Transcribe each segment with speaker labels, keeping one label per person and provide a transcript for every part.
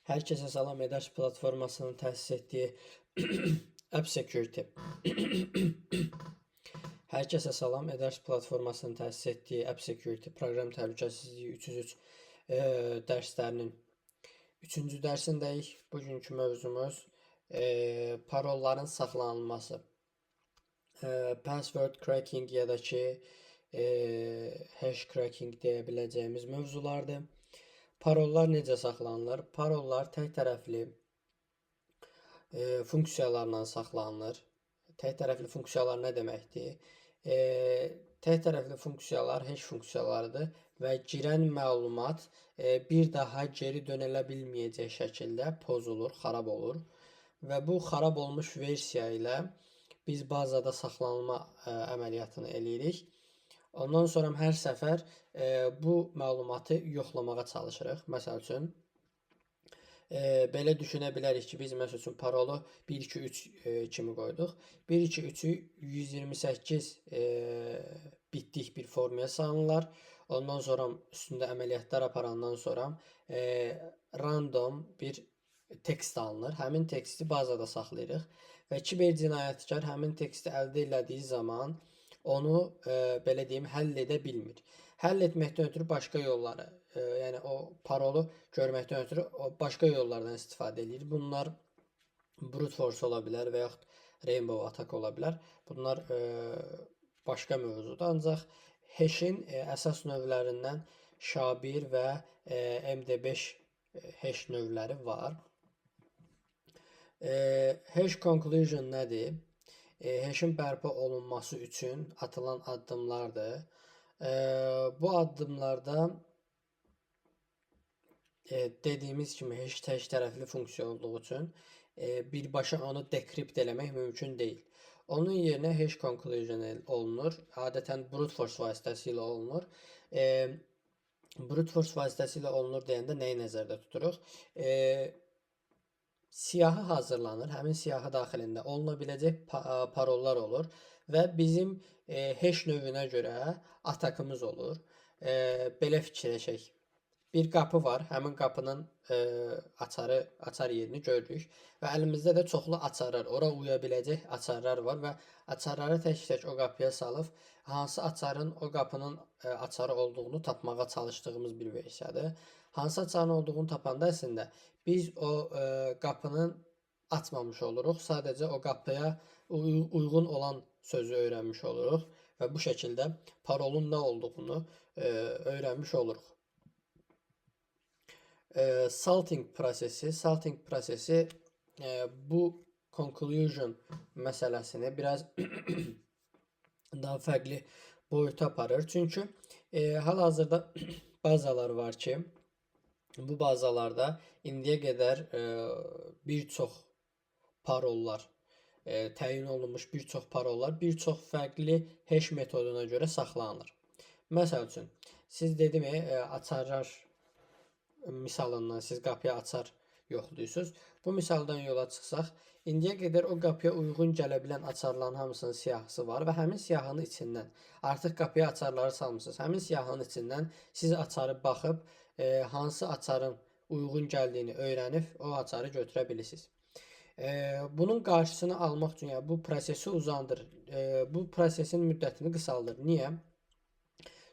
Speaker 1: Herkese salam. Edaş platformasının təsis etdiyi App Security. Herkese salam. Edaş platformasının təsis etdiyi App Security proqram təhlükəsizliyi 303 dərslərinin 3-cü dərsindəyik. Bugünkü mövzumuz parolların saxlanılması. Password cracking ya da ki hash cracking deyə biləcəyimiz mövzulardır. Parollar necə saxlanılır? Parollar tək tərəfli funksiyalarla saxlanılır. Tək tərəfli funksiyalar nə deməkdir? Tək tərəfli funksiyalar hash funksiyalarıdır və girən məlumat bir daha geri dönələ bilməyəcək şəkildə pozulur, xarab olur. Və bu xarab olmuş versiya ilə biz bazada saxlanma əməliyyatını eləyirik. Ondan sonra hər səfər bu məlumatı yoxlamağa çalışırıq. Məsəl üçün, belə düşünə bilərik ki, biz məsəl üçün parolu 123 kimi qoyduq. 123-ü 128 bitlik bir formaya salınırlar. Ondan sonra üstündə əməliyyatlar aparandan sonra random bir tekst alınır. Həmin teksti bazada saxlayırıq və kiber cinayətkar həmin teksti əldə elədiyi zaman onu belə deyim, həll edə bilmir. Həll etməkdən ötürü başqa yolları, yəni o parolu görməkdən ötürü başqa yollardan istifadə edir. Bunlar brute force ola bilər və yaxud rainbow attack ola bilər. Bunlar başqa mövzudur. Ancaq hash'in əsas növlərindən SHA-1 və MD5 hash növləri var. Hash conclusion nədir? Hash'in bərpa olunması üçün atılan addımlardır. Bu addımlarda dediyimiz kimi hash tək tərəfli funksiya olduğu üçün birbaşa onu dekript eləmək mümkün deyil. Onun yerinə hash conclusion olunur. Adətən brute force vasitəsilə olunur. Brute force vasitəsilə olunur deyəndə nəyi nəzərdə tuturuq? Siyahı hazırlanır. Həmin siyahı daxilində oluna biləcək parollar olur və bizim hash növünə görə atakımız olur. Belə fikirləşək. Bir qapı var. Həmin qapının açar yerini görürük və əlimizdə də çoxlu açarlar, ora uya biləcək açarlar var və açarları tək-tək o qapıya salıb hansı açarın o qapının açarı olduğunu tapmağa çalışdığımız bir versiyadır. Hansı açarın olduğunu tapanda əslində biz o qapının açmamış oluruq. Sadəcə o qapıya uyğun olan sözü öyrənmiş oluruq və bu şəkildə parolun nə olduğunu öyrənmiş oluruq. Salting prosesi bu conclusion məsələsini biraz daha fərqli boyuta aparır. Çünki hal-hazırda bazalar var ki, bu bazalarda indiyə qədər bir çox parollar, təyin olunmuş bir çox parollar bir çox fərqli hash metoduna görə saxlanılır. Məsəl üçün, siz dedimi, açarlar misalından siz qapıya açar yoxlayırsınız. Bu misaldan yola çıxsaq, indiyə qədər o qapıya uyğun gələ bilən açarların hamısının siyahısı var və həmin siyahının içindən artıq qapıya açarları salmısınız. Həmin siyahının içindən siz açarı baxıb hansı açarın uyğun gəldiyini öyrənib o açarı götürə bilirsiniz. Bunun qarşısını almaq üçün, yəni bu prosesi uzandır. Bu prosesin müddətini qısaldır. Niyə?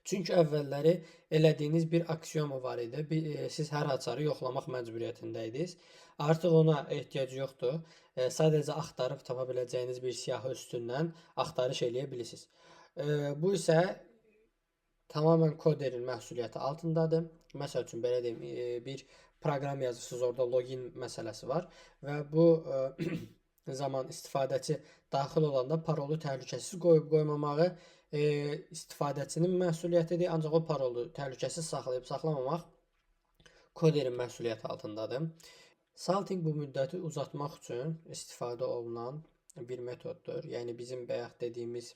Speaker 1: Çünki əvvəlləri elədiyiniz bir aksiyoma var idi. Siz hər açarı yoxlamaq məcburiyyətində idiniz. Artıq ona ehtiyac yoxdur. Sadəcə axtarıb tapa biləcəyiniz bir siyahı üstündən axtarış eləyə bilirsiniz. Bu isə tamamen koderin məsuliyyəti altındadır. Məsəl üçün, belə deyim, bir proqram yazırsınız, orada login məsələsi var və bu zaman istifadəçi daxil olanda parolu təhlükəsiz qoyub qoymamağı istifadəçinin məsuliyyətidir. Ancaq o parolu təhlükəsiz saxlayıb saxlamamaq koderin məsuliyyəti altındadır. Salting bu müddəti uzatmaq üçün istifadə olunan bir metoddur. Yəni bizim bayaq dediyimiz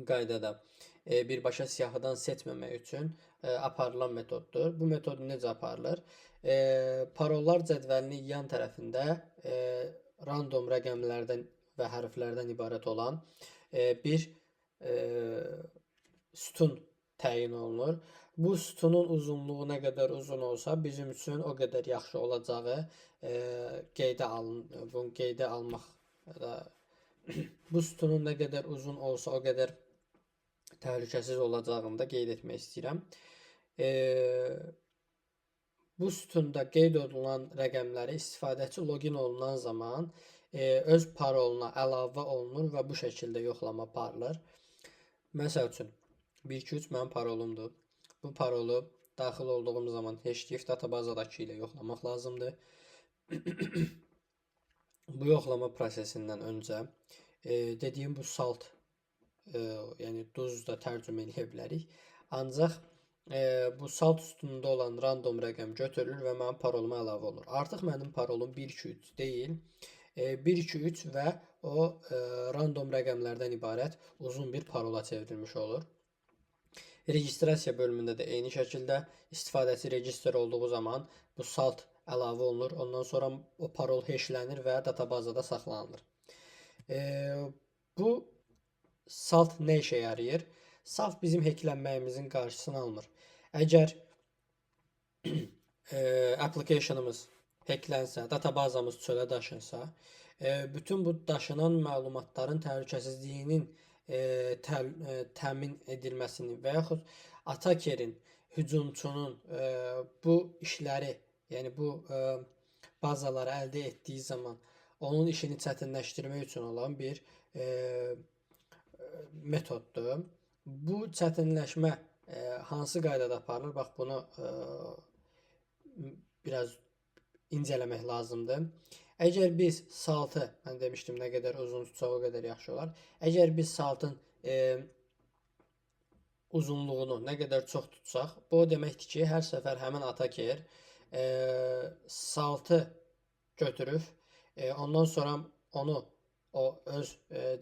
Speaker 1: qaydada birbaşa siyahıdan seçməmək üçün aparılan metoddur. Bu metod necə aparılır? Parollar cədvəlinin yan tərəfində random rəqəmlərdən və hərflərdən ibarət olan bir sütun təyin olunur. bu sütunun uzunluğu nə qədər uzun olsa, bizim üçün o qədər yaxşı olacağı bunu qeydə almaq da bu sütunun nə qədər uzun olsa, o qədər təhlükəsiz olacağını da qeyd etmək istəyirəm. Bu sütunda qeyd olunan rəqəmləri istifadəçi login olunan zaman öz paroluna əlavə olunur və bu şəkildə yoxlama aparılır. Məsəl üçün 123 mənim parolumdur. Bu parolu daxil olduğum zaman HDF databazadakı ilə yoxlamaq lazımdır. Bu yoxlama prosesindən öncə dediyim bu salt, yəni duz da tərcümə edə bilərik. Ancaq bu salt sütununda olan random rəqəm götürülür və mənim paroluma əlavə olunur. Artıq mənim parolum 123 deyil, 123 və o random rəqəmlərdən ibarət uzun bir parola çevrilmiş olur. Registrasiya bölümündə də eyni şəkildə istifadəçi register olduğu zaman bu salt əlavə olunur. Ondan sonra o parol heşlənir və databazada saxlanılır. Bu salt nə işə yarayır? Salt bizim hacklənməyimizin qarşısını almır. Əgər applicationımız hacklənsə, databazamız çölə daşınsa, bütün bu daşınan məlumatların təhlükəsizliyinin təmin edilməsini və yaxud atakerin, hücumçunun bu işləri, yəni bu bazaları əldə etdiyi zaman onun işini çətinləşdirmək üçün olan bir metoddur. Bu çətinləşmə hansı qaydada aparılır? Bax, bunu biraz incələmək lazımdır. Əgər biz saltı, mən demişdim nə qədər uzun tutsa o qədər yaxşı olar. Əgər biz saltın uzunluğunu nə qədər çox tutsaq, bu o deməkdir ki, hər səfər həmin ataker saltı götürüb, ondan sonra onu o öz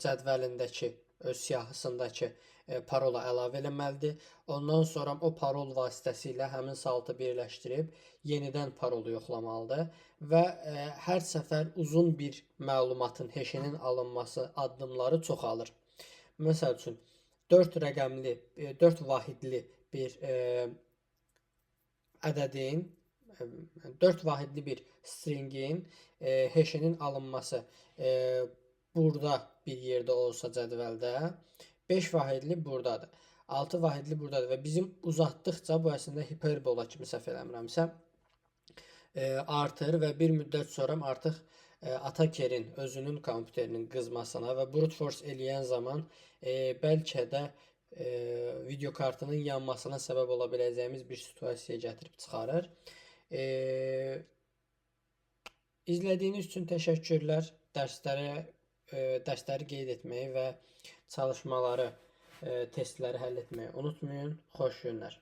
Speaker 1: cədvəlindəki, öz siyahısındakı parola əlavə eləməlidir. Ondan sonra o parol vasitəsilə həmin saltı birləşdirib yenidən parolu yoxlamalıdır və hər səfər uzun bir məlumatın heşinin alınması addımları çoxalır. Məsəl üçün 4 vahidli bir ədədin, 4 vahidli bir stringin heşinin alınması burada bir yerdə olsa cədvəldə, 5 vahidli buradadır, 6 vahidli buradadır və bizim uzatdıqca bu əslində hiperbola kimi səhv eləmirəmsə artır və bir müddət sonra artıq atakerin özünün kompüterinin qızmasına və brute force eləyən zaman bəlkə də video kartının yanmasına səbəb ola biləcəyimiz bir situasiyaya gətirib çıxarır. İzlədiyiniz üçün təşəkkürlər. Dərsləri qeyd etməyi və çalışmaları, testləri həll etməyi unutmayın. Xoş günlər.